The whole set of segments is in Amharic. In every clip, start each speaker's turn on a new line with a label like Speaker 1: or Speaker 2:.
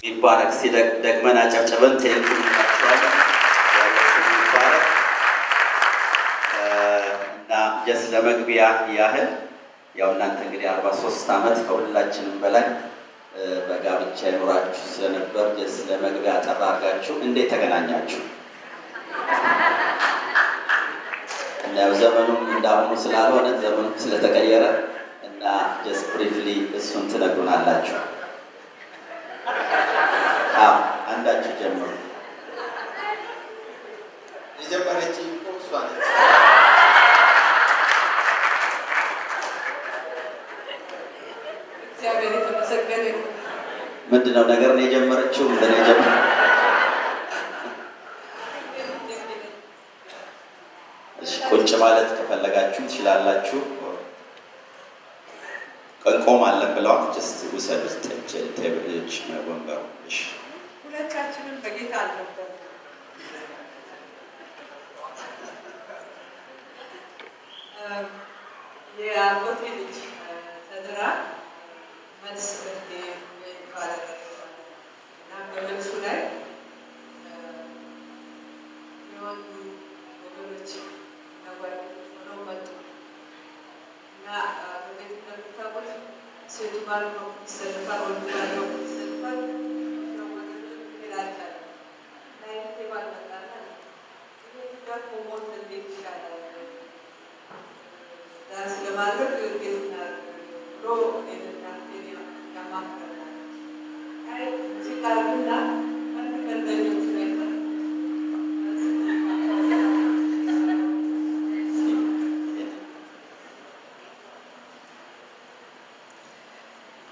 Speaker 1: ይባረክ ደግመና ጨብጨበን ተይኩልላችኋል ይባረክ እና ጀስ ለመግቢያ ያህል ያው እናንተ እንግዲህ 43 ዓመት ከሁላችንም በላይ በጋብቻ ይኖራችሁ ስለነበር ጀስ ለመግቢያ አጠራርጋችሁ እንዴት ተገናኛችሁ? እና ዘመኑም እንዳሁኑ ስላልሆነ ዘመኑ ስለተቀየረ እና ጀስ ብሪፍሊ እሱን ትነግሩናላችሁ። አንዳችሁ ጀምሩ።
Speaker 2: የጀመረች እሷ ነች።
Speaker 3: እግዚአብሔር የተመሰገነ ይሁን።
Speaker 1: ምንድነው ነገር ነው የጀመረችው? ምንድነው የጀመረችው? እሺ ቁጭ ማለት ከፈለጋችሁ ትችላላችሁ። ቆማለን ብለዋል። ጀስት ውሰዱት ቴብልች ወንበሩ። እሺ
Speaker 3: ሁለታችንም በጌታ አልነበር። የአጎቴ ልጅ ተድራ መልስ ይባላል እና በመልሱ ላይ የወንዱ ወገኖች እና ጓደኞች ሆነው መጡ እና በቤት እንደምታውቁት ሴቱ ባል ነው ይሰልፋል፣ ወንዱ ባል ነው ይሰልፋል። ይላታል ላይ ባል መጣና ደግሞ ሞት እንዴት ይሻላል ዳንስ ለማድረግ እንዴት እናድርግ ብሎ ሄድና ያማክረናል። አይ ሲቃርብና አንድ ቀንደኞች ነበር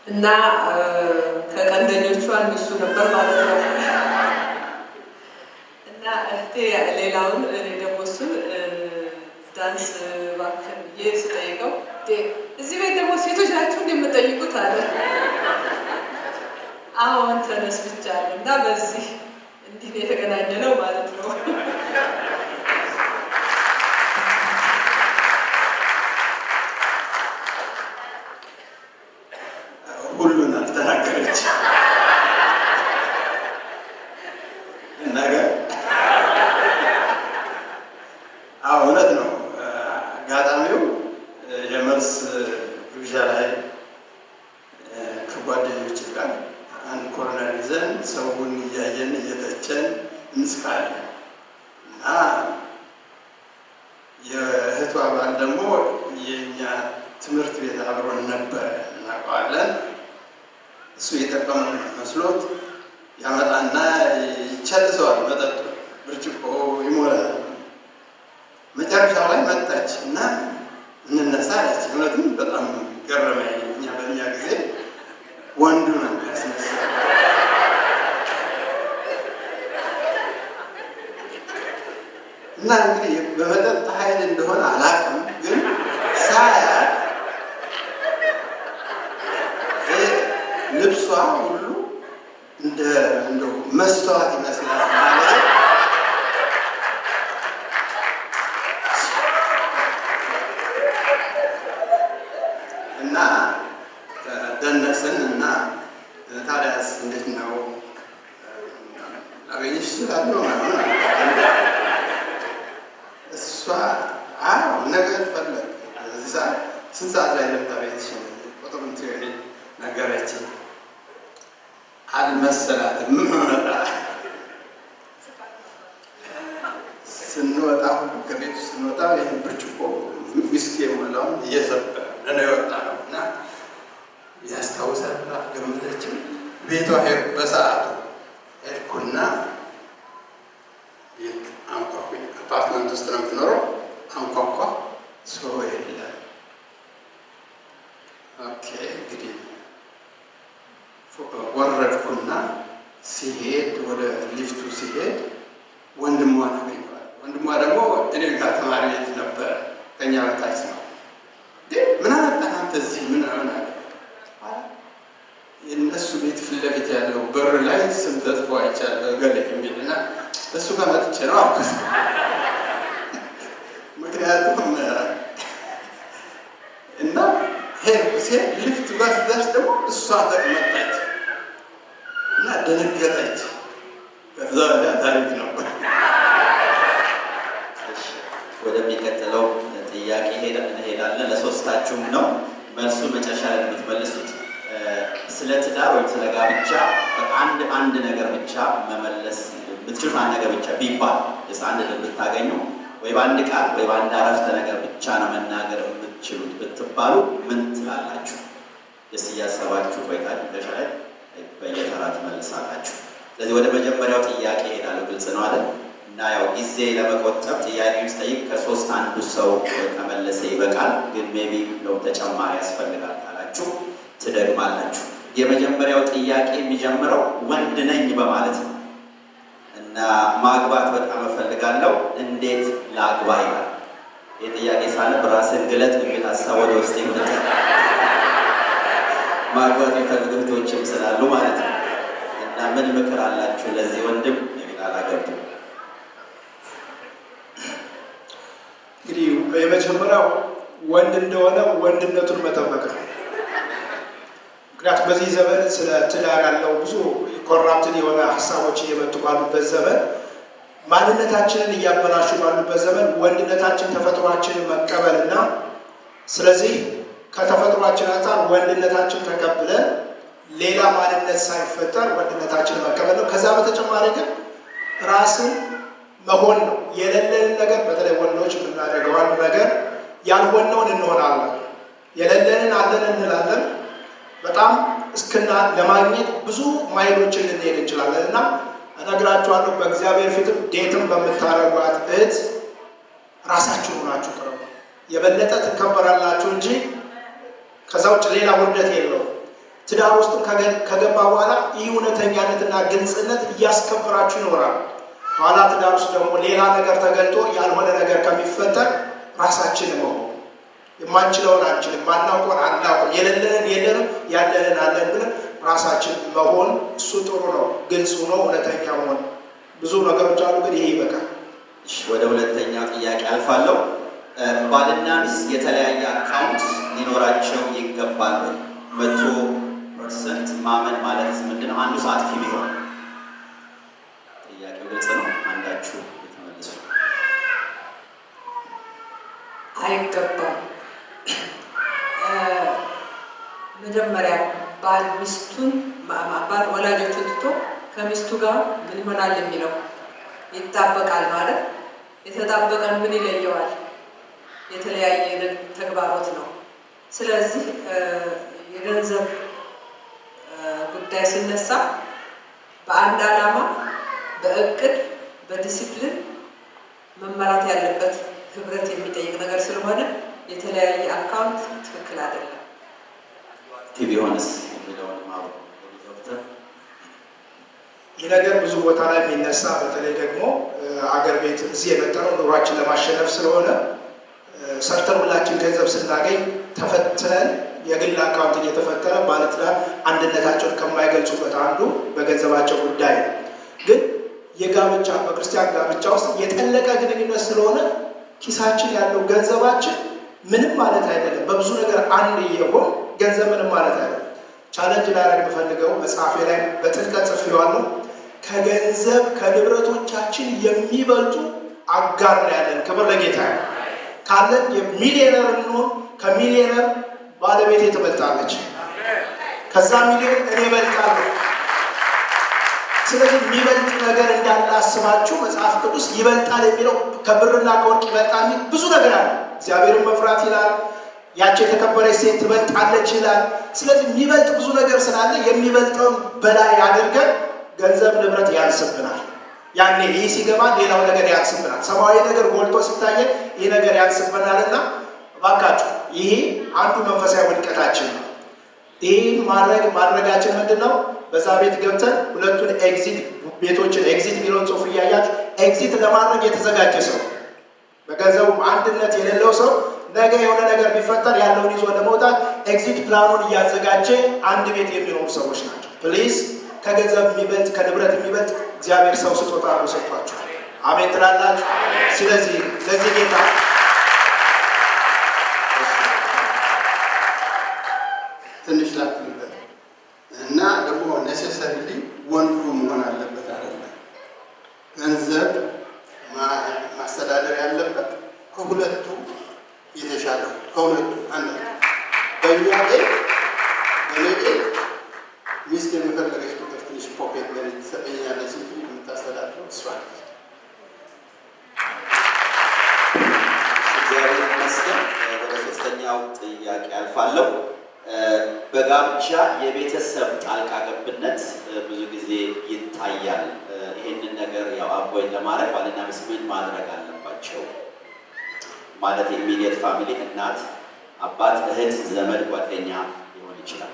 Speaker 3: እና ከቀንደኞቹ አንዱ እሱ ነበር ማለት ነው። እና እህቴ ሌላውን እኔ ደግሞ እሱን ዳንስ እባክህን ብዬ ስጠይቀው እዚህ ቤት ደግሞ ሴቶች ናችሁ እንደምጠይቁት አለ። አሁን ተነስ ብቻ አለ እና በዚህ እንዲህ የተገናኘ ነው ማለት ነው።
Speaker 2: ሁሉን አልተናገረች ነገር እውነት ነው። አጋጣሚው የመልስ ግብዣ ላይ ከጓደኞች ጋር አንድ ኮርነር ይዘን ሰውን እያየን እየተቸን እንስቃለን እና የእህቷ ባል ደግሞ የእኛ ትምህርት ቤት አብሮን ነበረ እናውቀዋለን። እሱ የጠቀመ መስሎት ያመጣና ይቸልሰዋል። መጠጡ ብርጭቆ ይሞላል። መጨረሻው ላይ መጣች እና እንነሳ አለች። እውነትም በጣም ገረመኝ። በእኛ ጊዜ ወንዱ ነው ያስነሳ እና እንግዲህ በመጠጥ ኃይል እንደሆነ አላውቅም፣ ግን ሳያት ልብሷ ሁሉ እንደው መስተዋት ይመስላል ማለት እና ደነስን እና ታዲያስ እንዴት ነው ላገኝሽ እችላለሁ ማለት እሷ ነገ ፈለግ እዚህ ሰዓት ስንት ሰዓት ላይ ለምታቤት ቁጥሩን ነገረችኝ። አልመሰላትም። ምን ሆነታ ስንወጣ ከቤቱ ስንወጣ ይህን ብርጭቆ ዊስኪ የሞላውን እየሰበረ ነው የወጣ ነው እና ያስታውሳል። ገመተችም ቤቷ ሄድኩ። በሰዓቱ ሄድኩና ቤት አንኳኩ። አፓርትመንት ውስጥ ነው የምትኖረው። አንኳኳ፣ ሰው የለም። ኦኬ እንግዲህ ወረድኩና ሲሄድ ወደ ሊፍቱ ሲሄድ ወንድሟን አገኘዋል። ወንድሟ ደግሞ እኔ ጋር ተማሪ ቤት ነበረ፣ ከኛ በታች ነው። ምን አመጣህ አንተ እዚህ? ምን አለ የእነሱ ቤት ፊት ለፊት ያለው በር ላይ ስም ተጽፎ አይቻለሁ ገሌ የሚልና እሱ ጋር መጥቼ ነው አልኩት። ምክንያቱም እና ሄድኩ። ሲሄድ ሊፍቱ ጋር ስደርስ ደግሞ እሷ ተቀመጠች እና ደነገጠች። ከዛ ወዲያ ታሪክ ነው።
Speaker 1: ወደሚቀጥለው ጥያቄ እንሄዳለን። ለሶስታችሁም ነው መልሱ መጨረሻ ላይ የምትመልሱት። ስለ ትዳር ወይም ስለ ጋብቻ አንድ ነገር ብቻ መመለስ ብትችሉት አንድ ነገር ብቻ ቢባል አንድ ድል ብታገኙ ወይ በአንድ ቃል ወይ በአንድ አረፍተ ነገር ብቻ ነው መናገር የምትችሉት ብትባሉ ምን ትላላችሁ? ደስ እያሰባችሁ ቆይታችሁ መጨረሻ ላይ በየተራ ትመልሳላችሁ። ስለዚህ ወደ መጀመሪያው ጥያቄ ሄዳለሁ። ግልጽ ነው አይደል? እና ያው ጊዜ ለመቆጠብ ጥያቄውን ስጠይቅ ከሶስት አንዱ ሰው ከመለሰ ይበቃል። ግን ሜቢ ነው ተጨማሪ ያስፈልጋል ካላችሁ ትደግማላችሁ። የመጀመሪያው ጥያቄ የሚጀምረው ወንድ ነኝ በማለት ነው እና ማግባት በጣም እፈልጋለሁ እንዴት ላግባ ይላል። ይህ ጥያቄ ሳነብ ራስን ግለጥ የሚል ሀሳብ ወደ ውስጥ ይመጣ። ማግባት የሚፈልጉ እህቶችም ስላሉ ማለት ነው። እና ምን ምክር አላችሁ ለዚህ ወንድም አላገቡ?
Speaker 4: እንግዲህ የመጀመሪያው ወንድ እንደሆነ ወንድነቱን መጠበቅ ነው። ምክንያቱም በዚህ ዘመን ስለ ትዳር ያለው ብዙ ኮራፕትድ የሆነ ሀሳቦች እየመጡ ባሉበት ዘመን፣ ማንነታችንን እያበላሹ ባሉበት ዘመን ወንድነታችን ተፈጥሯችንን መቀበልና ስለዚህ ከተፈጥሯችን አንጻር ወንድነታችን ተቀብለን ሌላ ማንነት ሳይፈጠር ወንድነታችንን መቀበል ነው። ከዛ በተጨማሪ ግን ራስን መሆን ነው። የሌለንን ነገር በተለይ ወንዶች የምናደርገው አንድ ነገር ያልሆነውን እንሆናለን። የሌለንን አለን እንላለን። በጣም እስክና ለማግኘት ብዙ ማይሎችን ልንሄድ እንችላለን እና እነግራችኋለሁ፣ በእግዚአብሔር ፊትም ዴትም በምታደርጓት እህት ራሳችሁ ሆናችሁ ቅረቡ። የበለጠ ትከበራላችሁ እንጂ ከዛ ውጭ ሌላ ውርደት የለውም። ትዳር ውስጥም ከገባ በኋላ ይህ እውነተኛነትና ግልጽነት እያስከበራችሁ ይኖራል። ኋላ ትዳር ውስጥ ደግሞ ሌላ ነገር ተገልጦ ያልሆነ ነገር ከሚፈጠር ራሳችን መሆን፣ የማንችለውን አንችልም፣ ማናውቀውን አናውቅም፣ የሌለንን የለንም፣ ያለንን አለን ብለን ራሳችን መሆን እሱ ጥሩ ነው። ግልጽ ሆኖ እውነተኛ መሆን ብዙ ነገሮች አሉ፣ ግን ይሄ ይበቃል።
Speaker 1: ወደ ሁለተኛው ጥያቄ አልፋለሁ። ባልና ሚስት የተለያየ አካውንት ሊኖራቸው ይገባል ወይ? 100% ማመን ማለት ምንድን ነው? አንዱ አጥፊ ቢሆን ጥያቄው ግልጽ ነው። አንዳችሁ የተመለሱ
Speaker 3: አይገባም። መጀመሪያ ባል ሚስቱን ባል ወላጆቹን ትቶ ከሚስቱ ጋር ምን ይሆናል የሚለው ይጣበቃል ማለት የተጣበቀን ምን ይለየዋል? የተለያየ ተግባሮት ነው። ስለዚህ የገንዘብ ጉዳይ ሲነሳ በአንድ ዓላማ፣ በእቅድ፣ በዲሲፕሊን መመራት ያለበት ህብረት የሚጠይቅ ነገር ስለሆነ የተለያየ አካውንት ትክክል አይደለም።
Speaker 1: ቢሆንስ የሚለውን ማወቅ ዶክተር
Speaker 4: ይህ ነገር ብዙ ቦታ ላይ የሚነሳ በተለይ ደግሞ አገር ቤት እዚህ የመጣነው ኑሯችን ለማሸነፍ ስለሆነ ሰርተን ሁላችን ገንዘብ ስናገኝ ተፈትነን የግል አካውንት እየተፈጠረ ባለትዳር አንድነታቸውን ከማይገልጹበት አንዱ በገንዘባቸው ጉዳይ ነው። ግን የጋብቻ በክርስቲያን ጋብቻ ውስጥ የጠለቀ ግንኙነት ስለሆነ ኪሳችን ያለው ገንዘባችን ምንም ማለት አይደለም። በብዙ ነገር አንድ የሆን ገንዘብ ምንም ማለት አይደለም። ቻለንጅ ላደርግ የምፈልገው መጽሐፌ ላይ በጥልቀት ጽፌዋለሁ። ከገንዘብ ከንብረቶቻችን የሚበልጡ አጋር ነው ያለን። ክብር ለጌታ ነው። ካለን የሚሊዮነር እንሆን ከሚሊዮነር ባለቤቴ ትበልጣለች፣ ከዛ ሚሊዮን እኔ እበልጣለሁ። ስለዚህ የሚበልጥ ነገር እንዳለ አስባችሁ መጽሐፍ ቅዱስ ይበልጣል የሚለው ከብርና ከወርቅ ይበልጣል የሚል ብዙ ነገር አለ። እግዚአብሔርን መፍራት ይላል። ያቺ የተከበረች ሴት ትበልጣለች ይላል። ስለዚህ የሚበልጥ ብዙ ነገር ስላለ የሚበልጠውን በላይ አድርገን ገንዘብ ንብረት ያንስብናል። ያኔ ይህ ሲገባ ሌላው ነገር ያንስብናል። ሰማያዊ ነገር ጎልቶ ሲታየን ይህ ነገር ያንስብናል እና እባካችሁ ይሄ አንዱ መንፈሳዊ ውድቀታችን ነው። ይህን ማድረጋችን ምንድን ነው? በዛ ቤት ገብተን ሁለቱን ኤግዚት ቤቶችን ኤግዚት የሚለውን ጽሑፍ እያያችሁ ኤግዚት ለማድረግ የተዘጋጀ ሰው፣ በገንዘቡ አንድነት የሌለው ሰው ነገ የሆነ ነገር ቢፈጠር ያለውን ይዞ ለመውጣት ኤግዚት ፕላኑን እያዘጋጀ አንድ ቤት የሚኖሩ ሰዎች ናቸው። ፕሊዝ ከገንዘብ የሚበልጥ ከንብረት የሚበልጥ እግዚአብሔር ሰው ስጦታ አድርጎ ሰጥቷቸዋል። አሜን ትላላችሁ? ስለዚህ ለዚህ ጌታ
Speaker 2: ትንሽ ላትንበት እና ደግሞ ኔሴሰርሊ ወንዱ ማስተዳደር ያለበት ከሁለቱ የተሻለ ከሁለቱ አንድ በእኛ ቤት በእኔ ቤት ሚስት የምፈልገች ቁጥር ትንሽ ፖኬት መኒ ትሰጠኛለች እንጂ የምታስተዳድረው እሷ ነች።
Speaker 1: እግዚአብሔር ይመስገን። ወደ ሶስተኛው ጥያቄ አልፋለሁ። በጋብቻ የቤተሰብ ጣልቃ ገብነት ብዙ ጊዜ ይታያል። ይህንን ነገር ያው አቮይድ ለማድረግ ባልና ሚስት ምን ማድረግ አለባቸው? ማለት የኢሚዲየት ፋሚሊ እናት፣ አባት፣ እህት፣ ዘመድ፣ ጓደኛ ሊሆን ይችላል።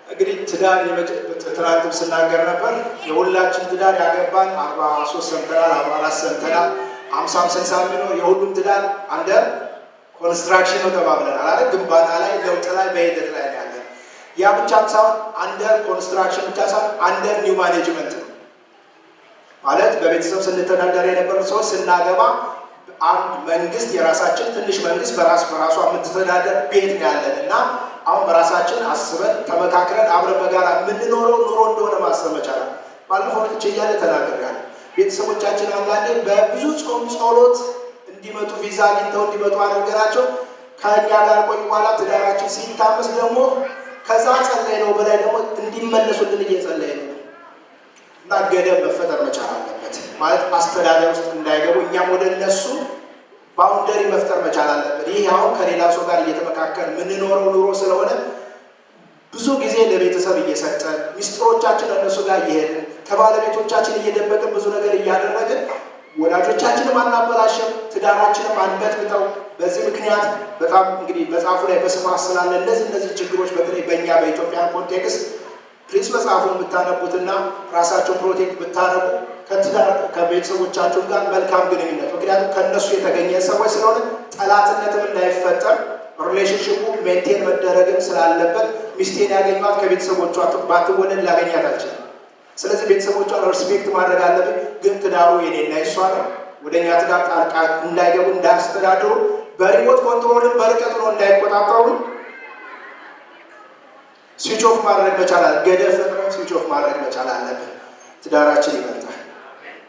Speaker 4: እንግዲህ ትዳር ትናንትም ስናገር ነበር። የሁላችን ትዳር ያገባን 43 ሰምተናል፣ 44 ሰምተናል፣ 50 60 የሚሆነው የሁሉም ትዳር አንደር ኮንስትራክሽን ነው ተባብለናል አይደል? ግንባታ ላይ ለውጥ ላይ በሂደት ላይ ያለ ያ ብቻ ሳይሆን አንደር ኮንስትራክሽን ብቻ ሳይሆን አንደር ኒው ማኔጅመንት ነው ማለት በቤተሰብ ስንተዳደር የነበሩ ሰዎች ስናገባ አንድ መንግስት የራሳችን ትንሽ መንግስት በራሷ የምትተዳደር ቤት ነው ያለን እና አሁን በራሳችን አስበን ተመካክረን አብረን በጋራ የምንኖረው ኑሮ እንደሆነ ማሰብ መቻላል። ባለፈው ትቼ እያለ ተናግሬያለሁ። ቤተሰቦቻችን አንዳንዴ በብዙ ጾም ጸሎት እንዲመጡ ቪዛ አግኝተው እንዲመጡ አድርገናቸው ከእኛ ጋር ቆዩ በኋላ ትዳራችን ሲታመስ ደግሞ ከዛ ጸለይ ነው በላይ ደግሞ እንዲመለሱልን እየጸለይ ነው እና ገደብ መፈጠር መቻል አለበት። ማለት አስተዳደር ውስጥ እንዳይገቡ እኛም ወደ እነሱ ባውንደሪ መፍጠር መቻል አለበት። ይህ አሁን ከሌላ ሰው ጋር እየተመካከል የምንኖረው ኑሮ ስለሆነ ብዙ ጊዜ ለቤተሰብ እየሰጠን ሚስጥሮቻችን ለእነሱ ጋር እየሄድን ከባለቤቶቻችን እየደበቅን ብዙ ነገር እያደረግን ወላጆቻችንም አናበላሽም፣ ትዳራችንም አንበጥብጠው። በዚህ ምክንያት በጣም እንግዲህ መጽሐፉ ላይ በስፋት ስላለ እነዚህ ችግሮች በተለይ በእኛ በኢትዮጵያ ኮንቴክስት ፕሊስ መጽሐፉን ብታነቡትና ራሳቸውን ፕሮቴክት ብታረጉ ከትዳር ከቤተሰቦቻቸው ጋር መልካም ግንኙነት፣ ምክንያቱም ከእነሱ የተገኘ ሰዎች ስለሆነ ጠላትነትም እንዳይፈጠር ሪሌሽንሽፑ ሜንቴን መደረግም ስላለበት ሚስቴን ያገኟት ከቤተሰቦቿ ባትወለድ ላገኛት አልችልም። ስለዚህ ቤተሰቦቿን ሪስፔክት ማድረግ አለብን። ግን ትዳሩ የኔና የሷ ነው። ወደ እኛ ትዳር ጣልቃ እንዳይገቡ እንዳያስተዳድሩ፣ በሪሞት ኮንትሮልን በርቀት ነው እንዳይቆጣጠሩ ስዊች ኦፍ ማድረግ መቻል አለ። ገደብ ፈጥረን ስዊች ኦፍ ማድረግ መቻል አለብን። ትዳራችን ይበልጣል።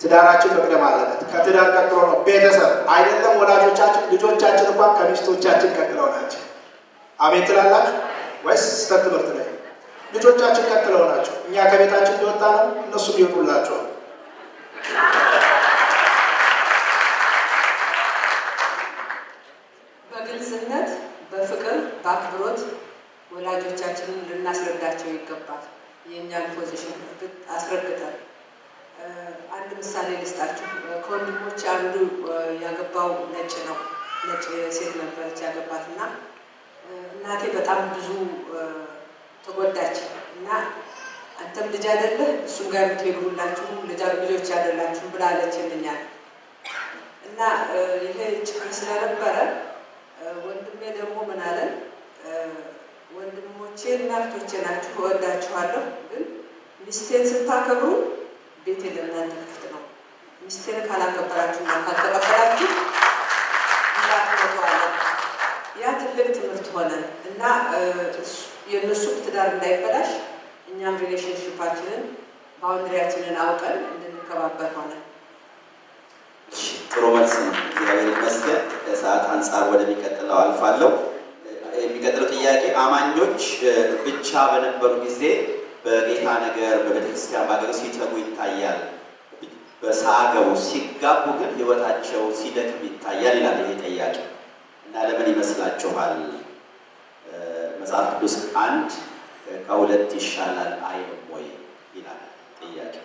Speaker 4: ትዳራችን መቅደም አለበት። ከትዳር ቀጥሎ ነው ቤተሰብ። አይደለም ወላጆቻችን፣ ልጆቻችን እንኳን ከሚስቶቻችን ቀጥለው ናቸው። አሜን ትላላችሁ ወይስ ስተት ትምህርት ላይ? ልጆቻችን ቀጥለው ናቸው። እኛ ከቤታችን እንደወጣ ነው እነሱም ይወጡላቸዋል።
Speaker 3: በግልጽነት፣ በፍቅር፣ በአክብሮት ወላጆቻችንን ልናስረዳቸው ይገባል። የእኛን ፖዚሽን አስረግጠን አንድ ምሳሌ ልስጣችሁ። ከወንድሞች አንዱ ያገባው ነጭ ነው። ነጭ ሴት ነበረች ያገባት እና እናቴ በጣም ብዙ ተጎዳች እና አንተም ልጅ አይደለህ እሱም ጋር የምትሄዱ ሁላችሁም ልጆች አይደላችሁም ብላለች ይልኛል። እና ይሄ ችግር ስለነበረ ወንድሜ ደግሞ ምን አለን፣ ወንድሞቼ እና እህቶቼ ናችሁ፣ እወዳችኋለሁ፣ ግን ሚስቴን ስታከብሩ ቤቴ ለእናንተ ክፍት ነው። ሚስቴን ካላከበራችሁና ካልተቀበላችሁ እንዳትመጡ አለ። ያ ትልቅ ትምህርት ሆነ እና የእነሱ ትዳር እንዳይበላሽ እኛም ሪሌሽንሽፓችንን ባውንድሪያችንን አውቀን እንድንከባበር ሆነ።
Speaker 1: ጥሩ መልስ ነው። እግዚአብሔር ይመስገን። ከሰዓት አንጻር ወደሚቀጥለው አልፋለሁ። የሚቀጥለው ጥያቄ አማኞች ብቻ በነበሩ ጊዜ በጌታ ነገር በቤተክርስቲያን ባገሩ ሲተጉ ይታያል፣ በሳገቡ ሲጋቡ ግን ህይወታቸው ሲደክም ይታያል ይላል ይሄ ጥያቄ እና ለምን ይመስላችኋል? መጽሐፍ ቅዱስ አንድ ከሁለት ይሻላል አይልም ወይ ይላል ጥያቄ።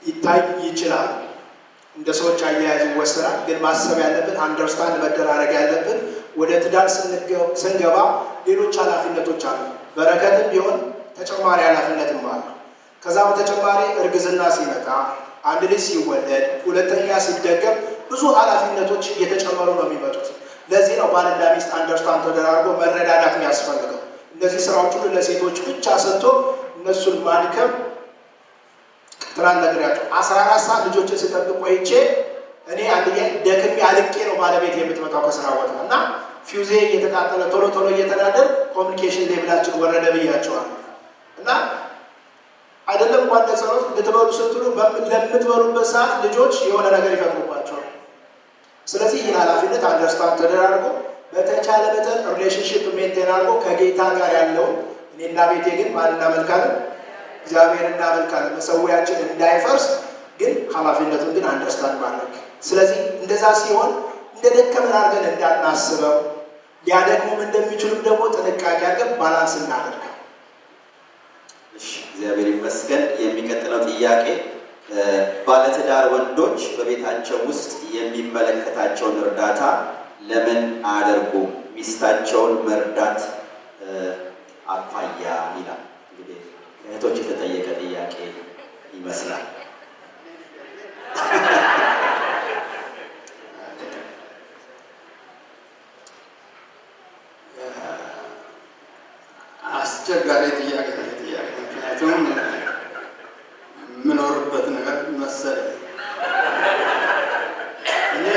Speaker 4: ይታይ ይችላል፣ እንደ ሰዎች አያያዝ ይወሰናል። ግን ማሰብ ያለብን አንደርስታንድ መደራረግ ያለብን ወደ ትዳር ስንገባ ሌሎች ኃላፊነቶች አሉ። በረከትም ቢሆን ተጨማሪ ኃላፊነትም አሉ። ከዛ በተጨማሪ እርግዝና ሲመጣ፣ አንድ ልጅ ሲወለድ፣ ሁለተኛ ሲደገም ብዙ ኃላፊነቶች እየተጨመሩ ነው የሚመጡት። ለዚህ ነው ባልና ሚስት አንደርስታንድ ተደራርጎ መረዳዳት የሚያስፈልገው። እነዚህ ስራዎች ሁሉ ለሴቶች ብቻ ሰጥቶ እነሱን ማድከም ትናንት ነግሬያቸው 14 ሰዓት ልጆችን ስጠብቅ ቆይቼ እኔ አንደኛ ደክሜ አልቄ ነው ባለቤት የምትመጣው ከስራ ቦታ እና ፊውዜ እየተቃጠለ ቶሎ እየተናደር ኮሚኒኬሽን ሌቭላችን ወረደ ብያቸዋል። እና እንኳን ለጸሎት ልትበሉ ስትሉ ለምትበሉበት ሰዓት ልጆች የሆነ ነገር ይፈጥሩባቸዋል። ስለዚህ ይህን ኃላፊነት አንደርስታንድ ተደራርጎ በተቻለ መጠን ሪሌሽንሺፕ ሜንቴን አድርጎ ከጌታ ጋር ያለውን እኔና ቤቴ ግን ማን እናመልካለን? እግዚአብሔር እናመልካለን። መሰዊያችን እንዳይፈርስ ግን ኃላፊነቱን ግን አንደርስታንድ ማድረግ። ስለዚህ እንደዛ ሲሆን እንደደከመን አድርገን እንዳናስበው ሊያደክሙም እንደሚችሉም ደግሞ ጥንቃቄ አድርገን ባላንስ እናደርጋለን።
Speaker 1: እግዚአብሔር ይመስገን። የሚቀጥለው ጥያቄ ባለትዳር ወንዶች በቤታቸው ውስጥ የሚመለከታቸውን እርዳታ ለምን አያደርጉም? ሚስታቸውን መርዳት አኳያ ይላል። እንግዲህ እህቶች የተጠየቀ ጥያቄ ይመስላል።
Speaker 2: አስቸጋሪ ጥያቄ ነው። ምክንያቱም የምኖርበት ነገር መሰለኝ። እኔ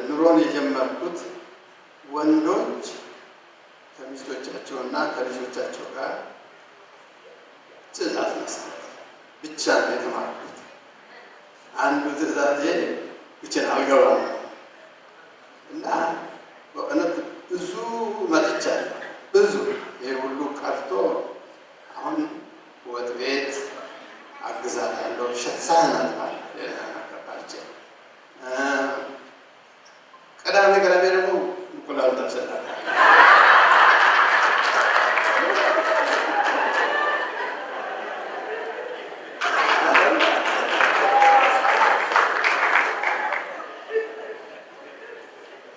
Speaker 2: ኑሮን የጀመርኩት ወንዶች ከሚስቶቻቸውና ከልጆቻቸው ጋር ትዕዛዝ መስጠት ብቻ ነው የተማርኩት። አንዱ ትዕዛዜ ብቻን አልገባም እና በእውነት ብዙ መጥቻለሁ። ብዙ ይሄ ሁሉ ቀርቶ አሁን ወጥ ቤት አግዛታለሁ፣ ሳህን አጥባለሁ፣ ቅዳሜ ደግሞ እንቁላል ጠብሰናታለሁ።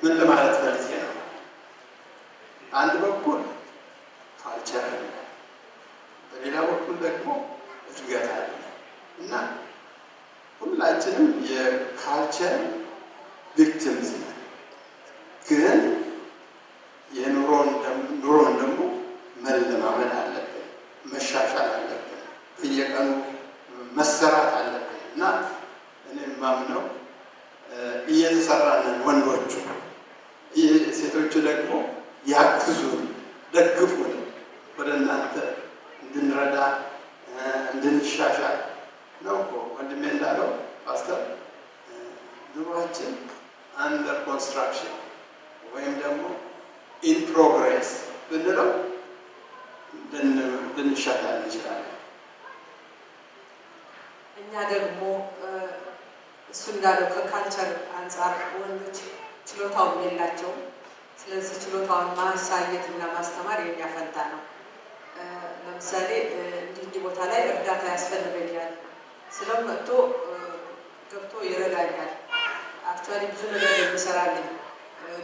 Speaker 2: ምን ለማለት ፈልጌ ነው? አንድ በኩል ካልቸር አለ፣ በሌላ በኩል ደግሞ እድገት አለ እና ሁላችንም የካልቸር ቪክቲምስ ነን። ግን የኑሮን ደግሞ መለማመድ አለብን፣ መሻሻል አለብን፣ በየቀኑ መሰራት አለብን እና እኔ ማምነው እየተሰራንን ወንዶቹ፣ ሴቶቹ ደግሞ ያግዙን፣ ደግፉን፣ ወደ እናንተ እንድንረዳ እንድንሻሻል ነው እኮ ወንድሜ እንዳለው ፓስተር። ኑሯችን አንደር ኮንስትራክሽን ወይም ደግሞ ኢን ፕሮግሬስ ብንለው ልንሻሻል እንችላለን።
Speaker 3: እኛ ደግሞ እሱ እንዳለው ከካልቸር አንጻር ወንዶች ችሎታውን የላቸውም። ስለዚህ ችሎታውን ማሳየት እና ማስተማር የኛ ፈንታ ነው። ለምሳሌ እንዲህ ቦታ ላይ እርዳታ ያስፈልገኛል ስለው መጥቶ ገብቶ ይረዳኛል። አክቹዋሊ ብዙ ነገር የሚሰራልኝ፣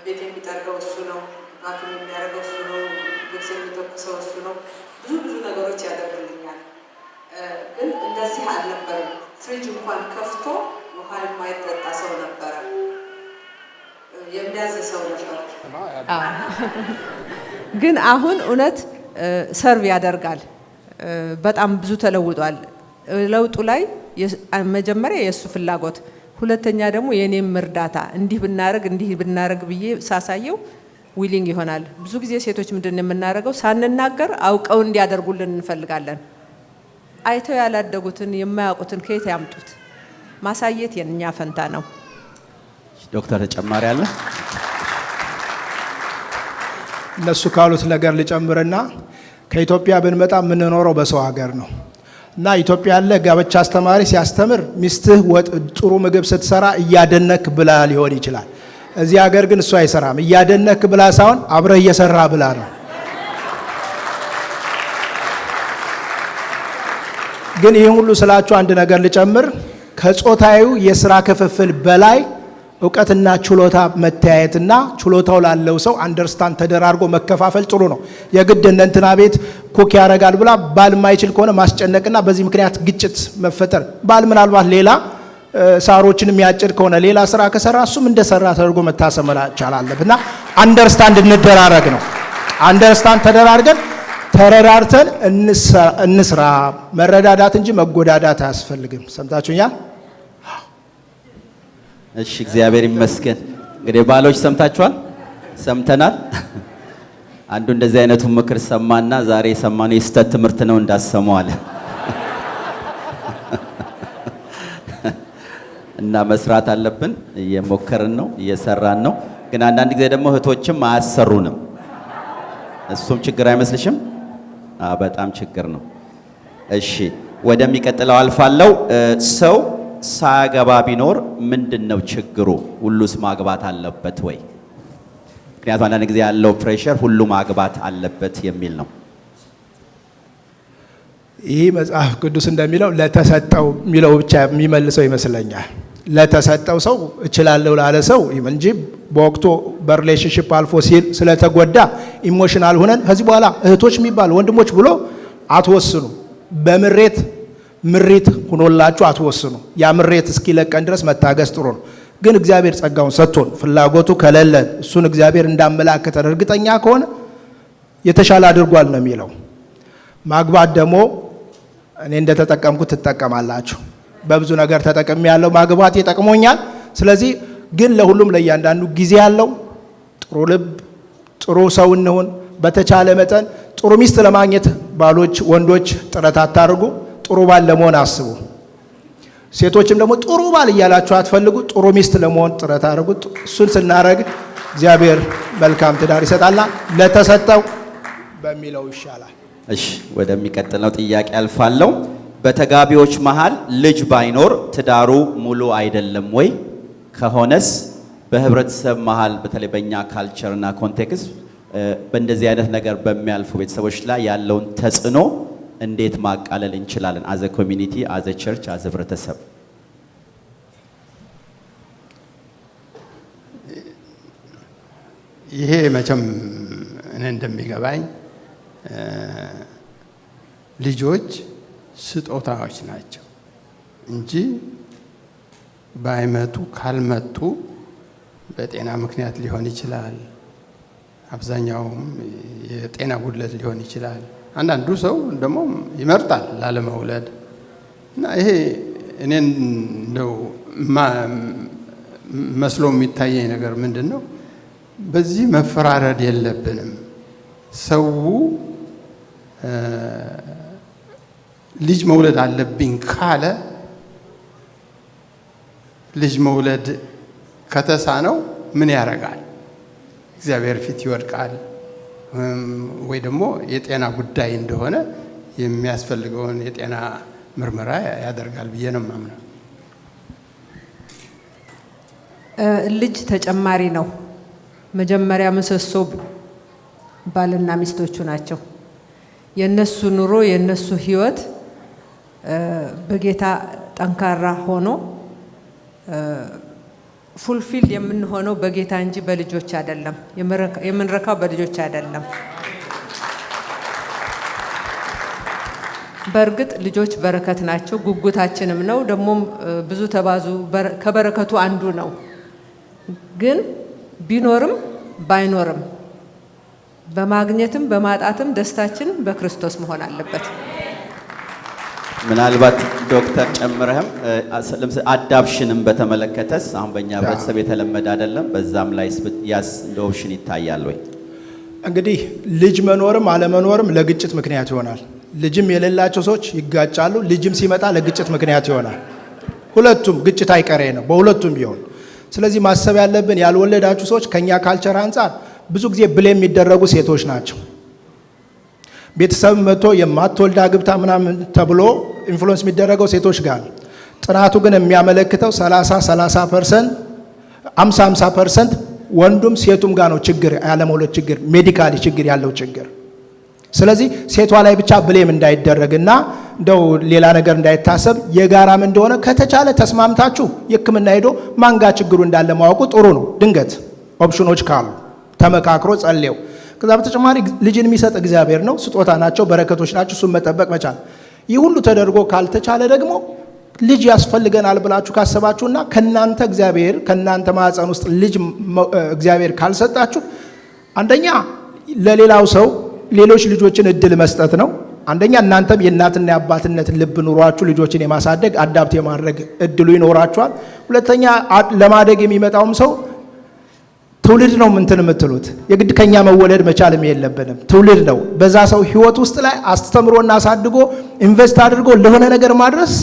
Speaker 3: ቤት የሚጠርገው እሱ ነው፣ ባክም የሚያደርገው እሱ ነው፣ ልብስ የሚተኩሰው እሱ ነው። ብዙ ነገሮች ያደርግልኛል። ግን እንደዚህ አልነበረም። ፍሪጅ እንኳን ከፍቶ ውሃ የማይጠጣ ሰው ነበረ፣ የሚያዝ ሰው ነበር።
Speaker 5: ግን አሁን እውነት ሰርቭ ያደርጋል። በጣም ብዙ ተለውጧል። ለውጡ ላይ መጀመሪያ የእሱ ፍላጎት፣ ሁለተኛ ደግሞ የኔም እርዳታ እንዲህ ብናረግ ብዬ ሳሳየው ዊሊንግ ይሆናል። ብዙ ጊዜ ሴቶች ምንድን የምናደርገው ሳንናገር አውቀው እንዲያደርጉልን እንፈልጋለን። አይተው ያላደጉትን የማያውቁትን ከየት ያምጡት? ማሳየት የኛ ፈንታ ነው።
Speaker 1: ዶክተር ተጨማሪ አለ?
Speaker 4: እነሱ ካሉት ነገር ልጨምርና ከኢትዮጵያ ብንመጣ የምንኖረው በሰው ሀገር ነው እና ኢትዮጵያ ያለ ጋብቻ አስተማሪ ሲያስተምር ሚስትህ ጥሩ ምግብ ስትሰራ እያደነክ ብላ ሊሆን ይችላል። እዚህ ሀገር ግን እሱ አይሰራም። እያደነክ ብላ ሳይሆን አብረህ እየሰራ ብላ ነው። ግን ይህን ሁሉ ስላችሁ አንድ ነገር ልጨምር። ከጾታዊው የስራ ክፍፍል በላይ እውቀትና ችሎታ መተያየትና ችሎታው ላለው ሰው አንደርስታንድ ተደራርጎ መከፋፈል ጥሩ ነው። የግድ እንትና ቤት ኩክ ያረጋል ብላ ባል ማይችል ከሆነ ማስጨነቅና በዚህ ምክንያት ግጭት መፈጠር፣ ባል ምናልባት ሌላ ሳሮችን የሚያጭድ ከሆነ ሌላ ስራ ከሰራ እሱም እንደሰራ ተደርጎ መታሰብ መቻል አለብና አንደርስታንድ እንደራረግ ነው። አንደርስታንድ ተደራርገን ተረዳርተን እንስራ። መረዳዳት እንጂ መጎዳዳት አያስፈልግም። ሰምታችሁኛል?
Speaker 1: እሺ፣ እግዚአብሔር ይመስገን። እንግዲህ ባሎች ሰምታችኋል፣ ሰምተናል። አንዱ እንደዚህ አይነቱን ምክር ሰማና ዛሬ የሰማነው የስተት ትምህርት ነው እንዳሰማው አለ። እና መስራት አለብን። እየሞከርን ነው፣ እየሰራን ነው። ግን አንዳንድ ጊዜ ደግሞ እህቶችም አያሰሩንም። እሱም ችግር አይመስልሽም? በጣም ችግር ነው። እሺ ወደሚቀጥለው አልፋለሁ። ሰው ሳያገባ ቢኖር ምንድነው ችግሩ? ሁሉስ ማግባት አለበት ወይ? ምክንያቱም አንዳንድ ጊዜ ያለው ፕሬሸር ሁሉ ማግባት አለበት የሚል ነው።
Speaker 4: ይህ መጽሐፍ ቅዱስ እንደሚለው ለተሰጠው የሚለው ብቻ የሚመልሰው ይመስለኛል። ለተሰጠው ሰው እችላለሁ ላለ ሰው እንጂ በወቅቱ በሪሌሽንሺፕ አልፎ ሲል ስለተጎዳ ኢሞሽናል ሆነን ከዚህ በኋላ እህቶች የሚባሉ ወንድሞች ብሎ አትወስኑ። ምሬት ሆኖላችሁ አትወስኑ። ያ ምሬት እስኪለቀን ድረስ መታገስ ጥሩ ነው። ግን እግዚአብሔር ጸጋውን ሰጥቶን ፍላጎቱ ከሌለን እሱን እግዚአብሔር እንዳመላከተን እርግጠኛ ከሆነ የተሻለ አድርጓል ነው የሚለው። ማግባት ደግሞ እኔ እንደተጠቀምኩት ትጠቀማላችሁ። በብዙ ነገር ተጠቅሜ ያለው ማግባት ይጠቅሞኛል። ስለዚህ ግን ለሁሉም ለእያንዳንዱ ጊዜ ያለው ጥሩ ልብ ጥሩ ሰው እንሁን። በተቻለ መጠን ጥሩ ሚስት ለማግኘት ባሎች ወንዶች ጥረት አታርጉ። ጥሩ ባል ለመሆን አስቡ። ሴቶችም ደግሞ ጥሩ ባል እያላችሁ አትፈልጉ። ጥሩ ሚስት ለመሆን ጥረት አድርጉ። እሱን ስናረግ እግዚአብሔር መልካም ትዳር ይሰጣልና ለተሰጠው በሚለው ይሻላል።
Speaker 1: እሺ ወደሚቀጥለው ጥያቄ አልፋለሁ። በተጋቢዎች መሃል ልጅ ባይኖር ትዳሩ ሙሉ አይደለም ወይ? ከሆነስ በህብረተሰብ መሃል በተለይ በእኛ ካልቸርና ኮንቴክስት በእንደዚህ አይነት ነገር በሚያልፉ ቤተሰቦች ላይ ያለውን ተጽዕኖ እንዴት ማቃለል እንችላለን? አዘ ኮሚኒቲ፣ አዘ ቸርች፣ አዘ ህብረተሰብ።
Speaker 2: ይሄ መቼም እኔ እንደሚገባኝ ልጆች ስጦታዎች ናቸው እንጂ ባይመጡ ካልመጡ በጤና ምክንያት ሊሆን ይችላል። አብዛኛውም የጤና ጉድለት ሊሆን ይችላል። አንዳንዱ ሰው ደግሞ ይመርጣል ላለመውለድ እና ይሄ እኔን እንደው መስሎ የሚታየኝ ነገር ምንድን ነው? በዚህ መፈራረድ የለብንም። ሰው ልጅ መውለድ አለብኝ ካለ ልጅ መውለድ ከተሳነው ምን ያደርጋል? እግዚአብሔር ፊት ይወድቃል ወይ ደግሞ የጤና ጉዳይ እንደሆነ የሚያስፈልገውን የጤና ምርመራ ያደርጋል ብዬ ነው የማምነው።
Speaker 5: ልጅ ተጨማሪ ነው። መጀመሪያ ምሰሶ ባልና ሚስቶቹ ናቸው። የነሱ ኑሮ የነሱ ህይወት በጌታ ጠንካራ ሆኖ ፉልፊል የምንሆነው በጌታ እንጂ በልጆች አይደለም። የምንረካው በልጆች አይደለም። በእርግጥ ልጆች በረከት ናቸው፣ ጉጉታችንም ነው። ደግሞም ብዙ ተባዙ ከበረከቱ አንዱ ነው። ግን ቢኖርም ባይኖርም በማግኘትም በማጣትም ደስታችን በክርስቶስ መሆን አለበት።
Speaker 1: ምናልባት ዶክተር ጨምረህም አዳፕሽንም በተመለከተስ አሁን በእኛ ህብረተሰብ የተለመደ አይደለም። በዛም ላይ ያስ እንደ ኦፕሽን ይታያል ወይ?
Speaker 4: እንግዲህ ልጅ መኖርም አለመኖርም ለግጭት ምክንያት ይሆናል። ልጅም የሌላቸው ሰዎች ይጋጫሉ። ልጅም ሲመጣ ለግጭት ምክንያት ይሆናል። ሁለቱም ግጭት አይቀሬ ነው፣ በሁለቱም ቢሆን። ስለዚህ ማሰብ ያለብን ያልወለዳችሁ ሰዎች ከኛ ካልቸር አንጻር ብዙ ጊዜ ብሌም የሚደረጉ ሴቶች ናቸው። ቤተሰብ መጥቶ የማትወልድ አግብታ ምናምን ተብሎ ኢንፍሉዌንስ የሚደረገው ሴቶች ጋር። ጥናቱ ግን የሚያመለክተው 30% 50% ወንዱም ሴቱም ጋር ነው ችግር፣ ያለመውለድ ችግር፣ ሜዲካሊ ችግር ያለው ችግር። ስለዚህ ሴቷ ላይ ብቻ ብሌም እንዳይደረግና እንደው ሌላ ነገር እንዳይታሰብ የጋራም እንደሆነ ከተቻለ ተስማምታችሁ የሕክምና ሄዶ ማንጋ ችግሩ እንዳለ ማወቁ ጥሩ ነው። ድንገት ኦፕሽኖች ካሉ ተመካክሮ ጸልየው። ከዛ በተጨማሪ ልጅን የሚሰጥ እግዚአብሔር ነው። ስጦታ ናቸው፣ በረከቶች ናቸው። እሱን መጠበቅ መቻል። ይህ ሁሉ ተደርጎ ካልተቻለ ደግሞ ልጅ ያስፈልገናል ብላችሁ ካሰባችሁና ከናንተ እግዚአብሔር ከናንተ ማህፀን ውስጥ ልጅ እግዚአብሔር ካልሰጣችሁ አንደኛ ለሌላው ሰው ሌሎች ልጆችን እድል መስጠት ነው። አንደኛ እናንተም የእናትና የአባትነት ልብ ኑሯችሁ ልጆችን የማሳደግ አዳፕት የማድረግ እድሉ ይኖራችኋል። ሁለተኛ ለማደግ የሚመጣውም ሰው ትውልድ ነው ምንትን የምትሉት የግድ ከኛ መወለድ መቻልም የለብንም። ትውልድ ነው። በዛ ሰው ህይወት ውስጥ ላይ አስተምሮና አሳድጎ ኢንቨስት አድርጎ ለሆነ ነገር ማድረስ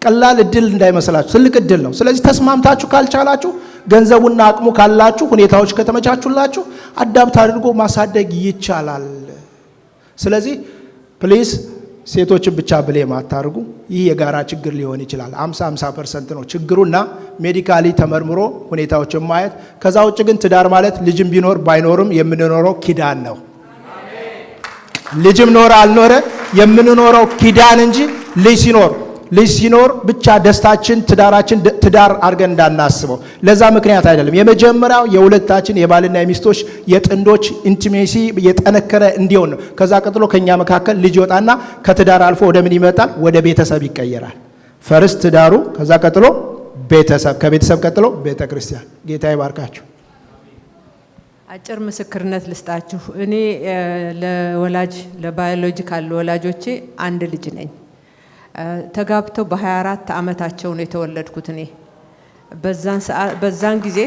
Speaker 4: ቀላል እድል እንዳይመስላችሁ፣ ትልቅ እድል ነው። ስለዚህ ተስማምታችሁ ካልቻላችሁ፣ ገንዘቡና አቅሙ ካላችሁ፣ ሁኔታዎች ከተመቻቹላችሁ አዳፕት አድርጎ ማሳደግ ይቻላል። ስለዚህ ፕሊዝ ሴቶችን ብቻ ብሌም አታርጉ። ይህ የጋራ ችግር ሊሆን ይችላል። 50% ነው ችግሩና ሜዲካሊ ተመርምሮ ሁኔታዎችን ማየት። ከዛ ውጭ ግን ትዳር ማለት ልጅም ቢኖር ባይኖርም የምንኖረው ኪዳን ነው። ልጅም ኖረ አልኖረ የምንኖረው ኪዳን እንጂ ልጅ ሲኖር ብቻ ደስታችን ትዳራችን ትዳር አድርገን እንዳናስበው። ለዛ ምክንያት አይደለም። የመጀመሪያው የሁለታችን የባልና የሚስቶች የጥንዶች ኢንቲሜሲ የጠነከረ እንዲሆን ነው። ከዛ ቀጥሎ ከኛ መካከል ልጅ ይወጣና ከትዳር አልፎ ወደ ምን ይመጣል? ወደ ቤተሰብ ይቀየራል። ፈርስት ትዳሩ፣ ከዛ ቀጥሎ ቤተሰብ፣ ከቤተሰብ ቀጥሎ ቤተ ክርስቲያን። ጌታ ይባርካችሁ።
Speaker 5: አጭር ምስክርነት ልስጣችሁ። እኔ ለባዮሎጂካል ወላጆቼ አንድ ልጅ ነኝ። ተጋብተው በ24 ዓመታቸው ነው የተወለድኩት። እኔ በዛን ጊዜ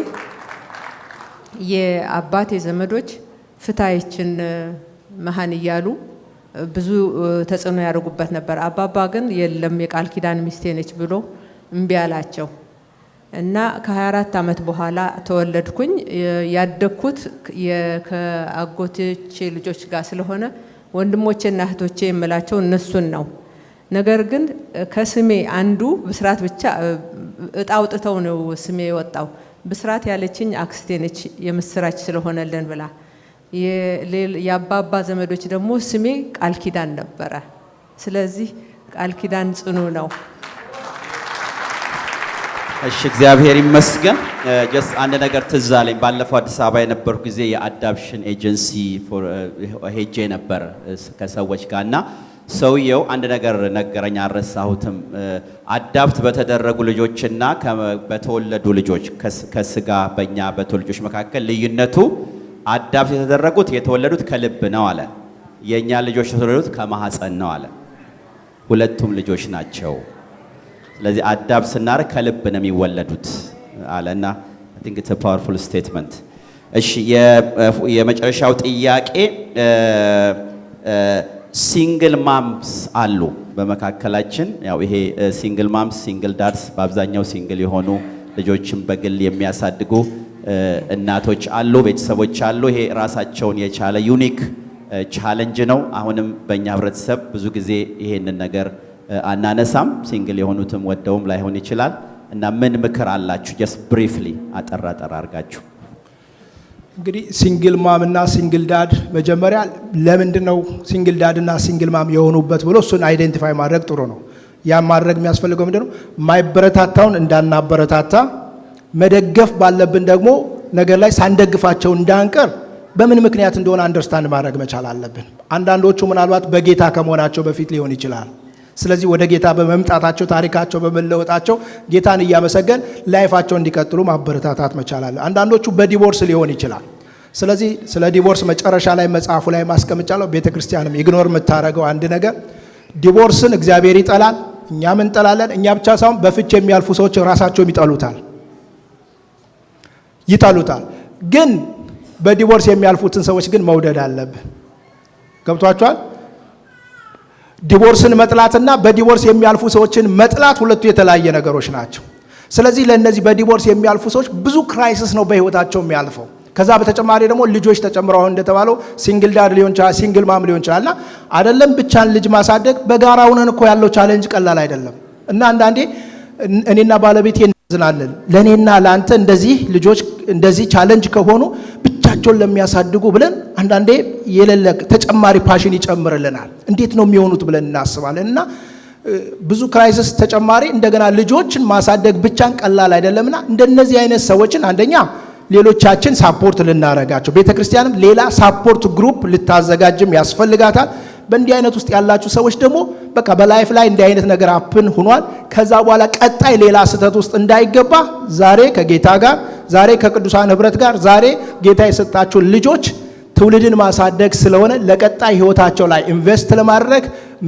Speaker 5: የአባቴ ዘመዶች ፍታይችን መሃን እያሉ ብዙ ተጽዕኖ ያደርጉበት ነበር። አባባ ግን የለም የቃል ኪዳን ሚስቴ ነች ብሎ እምቢ አላቸው እና ከ24 ዓመት በኋላ ተወለድኩኝ። ያደግኩት ከአጎቶቼ ልጆች ጋር ስለሆነ ወንድሞቼና እህቶቼ የምላቸው እነሱን ነው። ነገር ግን ከስሜ አንዱ ብስራት ብቻ እጣ አውጥተው ነው ስሜ የወጣው። ብስራት ያለችኝ አክስቴ ነች የምስራች ስለሆነልን ብላ። የአባባ ዘመዶች ደግሞ ስሜ ቃል ኪዳን ነበረ። ስለዚህ ቃል ኪዳን ጽኑ ነው።
Speaker 1: እሺ እግዚአብሔር ይመስገን። ጀስት አንድ ነገር ትዝ አለኝ። ባለፈው አዲስ አበባ የነበርኩ ጊዜ የአዳፕሽን ኤጀንሲ ሄጄ ነበር ከሰዎች ጋርና ሰውየው አንድ ነገር ነገረኝ፣ አልረሳሁትም። አዳፕት በተደረጉ ልጆችና በተወለዱ ልጆች ከስጋ በእኛ በተወለዱ ልጆች መካከል ልዩነቱ አዳፕት የተወለዱት ከልብ ነው አለ። የእኛ ልጆች የተወለዱት ከማህፀን ነው አለ። ሁለቱም ልጆች ናቸው። ስለዚህ አዳፕት ስናደርግ ከልብ ነው የሚወለዱት አለና I think it's a powerful statement። እሺ የመጨረሻው ጥያቄ ሲንግል ማምስ አሉ በመካከላችን። ያው ይሄ ሲንግል ማምስ ሲንግል ዳድስ በአብዛኛው ሲንግል የሆኑ ልጆችን በግል የሚያሳድጉ እናቶች አሉ፣ ቤተሰቦች አሉ። ይሄ ራሳቸውን የቻለ ዩኒክ ቻሌንጅ ነው። አሁንም በእኛ ህብረተሰብ ብዙ ጊዜ ይሄንን ነገር አናነሳም። ሲንግል የሆኑትም ወደውም ላይሆን ይችላል እና ምን ምክር አላችሁ? ጀስት ብሪፍሊ አጠር አድርጋችሁ።
Speaker 4: እንግዲህ ሲንግል ማም እና ሲንግል ዳድ መጀመሪያ ለምንድን ነው ሲንግል ዳድ እና ሲንግል ማም የሆኑበት ብሎ እሱን አይዴንቲፋይ ማድረግ ጥሩ ነው። ያ ማድረግ የሚያስፈልገው ምንድነው? ማይበረታታውን እንዳናበረታታ፣ መደገፍ ባለብን ደግሞ ነገር ላይ ሳንደግፋቸው እንዳንቀር በምን ምክንያት እንደሆነ አንደርስታንድ ማድረግ መቻል አለብን። አንዳንዶቹ ምናልባት በጌታ ከመሆናቸው በፊት ሊሆን ይችላል። ስለዚህ ወደ ጌታ በመምጣታቸው ታሪካቸው በመለወጣቸው ጌታን እያመሰገን ላይፋቸው እንዲቀጥሉ ማበረታታት መቻል አለ። አንዳንዶቹ በዲቮርስ ሊሆን ይችላል። ስለዚህ ስለ ዲቮርስ መጨረሻ ላይ መጽሐፉ ላይ ማስቀምጫለሁ። ቤተክርስቲያንም ኢግኖር የምታረገው አንድ ነገር ዲቮርስን እግዚአብሔር ይጠላል፣ እኛም እንጠላለን። እኛ ብቻ ሳይሆን በፍች የሚያልፉ ሰዎች ራሳቸውም ይጠሉታል። ግን በዲቮርስ የሚያልፉትን ሰዎች ግን መውደድ አለብን። ገብቷቸዋል? ዲቮርስን መጥላትና በዲቮርስ የሚያልፉ ሰዎችን መጥላት ሁለቱ የተለያየ ነገሮች ናቸው። ስለዚህ ለነዚህ በዲቮርስ የሚያልፉ ሰዎች ብዙ ክራይሲስ ነው በህይወታቸው የሚያልፈው። ከዛ በተጨማሪ ደግሞ ልጆች ተጨምረው እንደተባለው ሲንግል ዳድ ሊሆን ይችላል፣ ሲንግል ማም ሊሆን ይችላልና አይደለም ብቻን ልጅ ማሳደግ በጋራ ሆነን እኮ ያለው ቻሌንጅ ቀላል አይደለም። እና አንዳንዴ እኔና ባለቤቴ እንዝናለን። ለኔና ለአንተ እንደዚህ ልጆች እንደዚህ ቻሌንጅ ከሆኑ ብቻቸውን ለሚያሳድጉ ብለን አንዳንዴ የሌለ ተጨማሪ ፓሽን ይጨምርልናል። እንዴት ነው የሚሆኑት ብለን እናስባለን። እና ብዙ ክራይሲስ ተጨማሪ እንደገና ልጆችን ማሳደግ ብቻን ቀላል አይደለምና እንደነዚህ አይነት ሰዎችን አንደኛ ሌሎቻችን ሳፖርት ልናረጋቸው፣ ቤተክርስቲያንም ሌላ ሳፖርት ግሩፕ ልታዘጋጅም ያስፈልጋታል። በእንዲህ አይነት ውስጥ ያላችሁ ሰዎች ደግሞ በቃ በላይፍ ላይ እንዲህ አይነት ነገር አፕን ሆኗል፣ ከዛ በኋላ ቀጣይ ሌላ ስህተት ውስጥ እንዳይገባ ዛሬ ከጌታ ጋር ዛሬ ከቅዱሳን ህብረት ጋር ዛሬ ጌታ የሰጣችሁን ልጆች ትውልድን ማሳደግ ስለሆነ ለቀጣይ ህይወታቸው ላይ ኢንቨስት ለማድረግ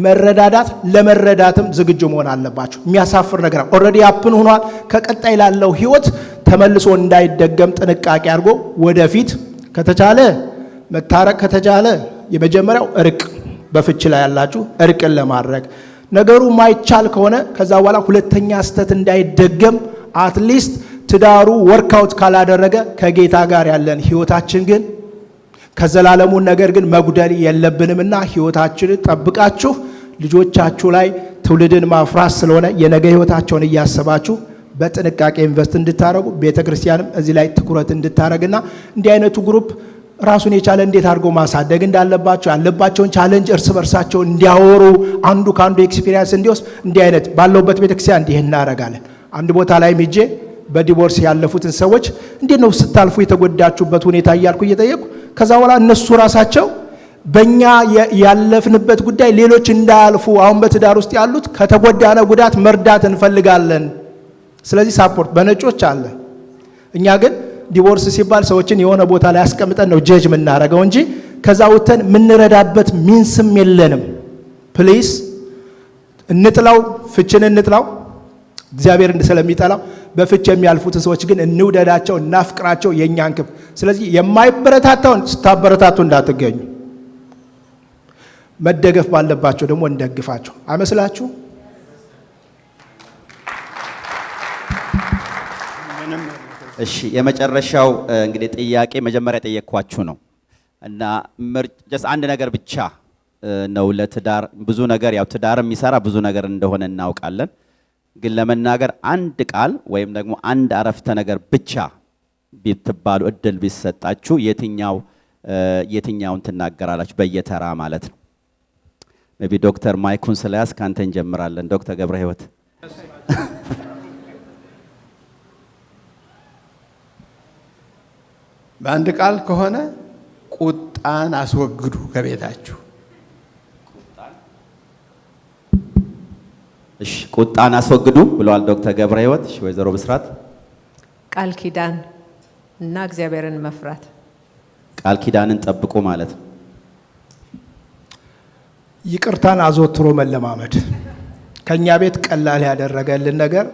Speaker 4: መረዳዳት ለመረዳትም ዝግጁ መሆን አለባቸው። የሚያሳፍር ነገር ኦልሬዲ አፕን ሆኗል። ከቀጣይ ላለው ህይወት ተመልሶ እንዳይደገም ጥንቃቄ አድርጎ ወደፊት ከተቻለ መታረቅ ከተቻለ የመጀመሪያው እርቅ፣ በፍች ላይ ያላችሁ እርቅን ለማድረግ ነገሩ ማይቻል ከሆነ ከዛ በኋላ ሁለተኛ ስተት እንዳይደገም አትሊስት ትዳሩ ወርክአውት ካላደረገ ከጌታ ጋር ያለን ህይወታችን ግን ከዘላለሙን ነገር ግን መጉደል የለብንምና ህይወታችንን ጠብቃችሁ ልጆቻችሁ ላይ ትውልድን ማፍራት ስለሆነ የነገ ህይወታቸውን እያሰባችሁ በጥንቃቄ ኢንቨስት እንድታረጉ ቤተክርስቲያንም እዚህ ላይ ትኩረት እንድታረግና እንዲህ አይነቱ ግሩፕ ራሱን የቻለ እንዴት አድርጎ ማሳደግ እንዳለባቸው ያለባቸውን ቻሌንጅ እርስ በርሳቸው እንዲያወሩ አንዱ ካንዱ ኤክስፒሪየንስ እንዲወስድ እንዲህ አይነት ባለውበት ቤተክርስቲያን እንዲህ እናረጋለን። አንድ ቦታ ላይ ሄጄ በዲቮርስ ያለፉትን ሰዎች እንዴት ነው ስታልፉ የተጎዳችሁበት ሁኔታ እያልኩ እየጠየቁ ከዛ በኋላ እነሱ ራሳቸው በእኛ ያለፍንበት ጉዳይ ሌሎች እንዳያልፉ አሁን በትዳር ውስጥ ያሉት ከተጎዳነ ጉዳት መርዳት እንፈልጋለን። ስለዚህ ሳፖርት በነጮች አለ። እኛ ግን ዲቮርስ ሲባል ሰዎችን የሆነ ቦታ ላይ አስቀምጠን ነው ጀጅ የምናደርገው እንጂ ከዛ ወተን የምንረዳበት ሚንስም የለንም። ፕሊስ እንጥላው፣ ፍችን እንጥላው። እግዚአብሔር ስለሚጠላው በፍች የሚያልፉትን ሰዎች ግን እንውደዳቸው፣ እናፍቅራቸው የኛን ክብ። ስለዚህ የማይበረታታውን ስታበረታቱ እንዳትገኙ፣ መደገፍ ባለባቸው ደግሞ እንደግፋቸው። አይመስላችሁ?
Speaker 1: እሺ የመጨረሻው እንግዲህ ጥያቄ መጀመሪያ ጠየቅኳችሁ ነው እና ጀስት አንድ ነገር ብቻ ነው ለትዳር ብዙ ነገር ያው ትዳር የሚሰራ ብዙ ነገር እንደሆነ እናውቃለን። ግን ለመናገር አንድ ቃል ወይም ደግሞ አንድ አረፍተ ነገር ብቻ ቢትባሉ እድል ቢሰጣችሁ የትኛውን ትናገራላችሁ? በየተራ ማለት ነው። ሜቢ ዶክተር ማይኩን ስለያዝ ካንተ እንጀምራለን። ዶክተር ገብረ ሕይወት
Speaker 2: በአንድ ቃል ከሆነ ቁጣን አስወግዱ ከቤታችሁ።
Speaker 1: እሺ ቁጣን አስወግዱ ብለዋል ዶክተር ገብረ ሕይወት። እሺ ወይዘሮ ብስራት?
Speaker 5: ቃል ኪዳን እና እግዚአብሔርን መፍራት።
Speaker 1: ቃል ኪዳንን ጠብቁ ማለት ነው።
Speaker 4: ይቅርታን አዘወትሮ መለማመድ። ከኛ ቤት ቀላል ያደረገልን ነገር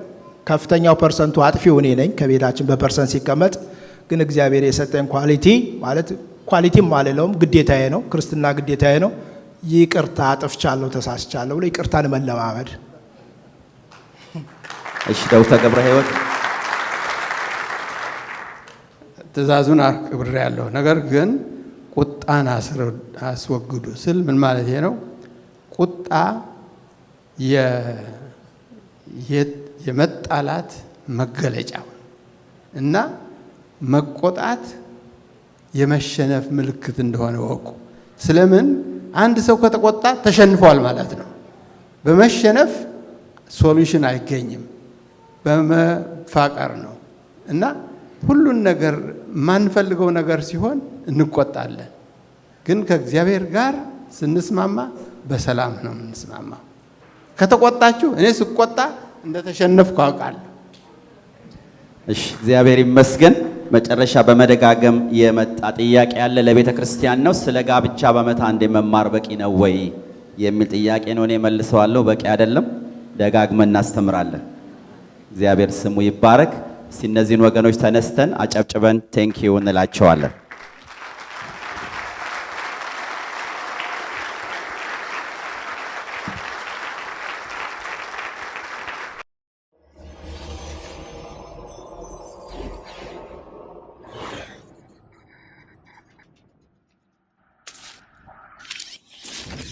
Speaker 4: ከፍተኛው ፐርሰንቱ አጥፊው እኔ ነኝ ከቤታችን በፐርሰንት ሲቀመጥ፣ ግን እግዚአብሔር የሰጠኝ ኳሊቲ ማለት ኳሊቲም አልለውም ግዴታዬ ነው፣ ክርስትና ግዴታዬ ነው። ይቅርታ አጥፍቻለሁ፣ ተሳስቻለሁ ብሎ ይቅርታን መለማመድ።
Speaker 1: እሺ ዶክተር ገብረ ሕይወት?
Speaker 2: ትእዛዙን አክብሬያለሁ፣ ነገር ግን ቁጣን አስወግዱ ስል ምን ማለት ነው? ቁጣ የመጣላት መገለጫው እና መቆጣት የመሸነፍ ምልክት እንደሆነ ወቁ። ስለምን አንድ ሰው ከተቆጣ ተሸንፏል ማለት ነው። በመሸነፍ ሶሉሽን አይገኝም፣ በመፋቀር ነው። እና ሁሉን ነገር ማንፈልገው ነገር ሲሆን እንቆጣለን፣ ግን ከእግዚአብሔር ጋር ስንስማማ በሰላም ነው የምንስማማ። ከተቆጣችሁ እኔ ስቆጣ እንደተሸነፍኩ አውቃለሁ።
Speaker 1: እሺ እግዚአብሔር ይመስገን። መጨረሻ በመደጋገም የመጣ ጥያቄ ያለ ለቤተ ክርስቲያን ነው። ስለ ጋብቻ በዓመት አንዴ መማር በቂ ነው ወይ የሚል ጥያቄ ነው። እኔ መልሰዋለሁ፣ በቂ አይደለም፣ ደጋግመን እናስተምራለን። እግዚአብሔር ስሙ ይባረክ። እስቲ እነዚህን ወገኖች ተነስተን አጨብጭበን ቴንኪዩ እንላቸዋለን።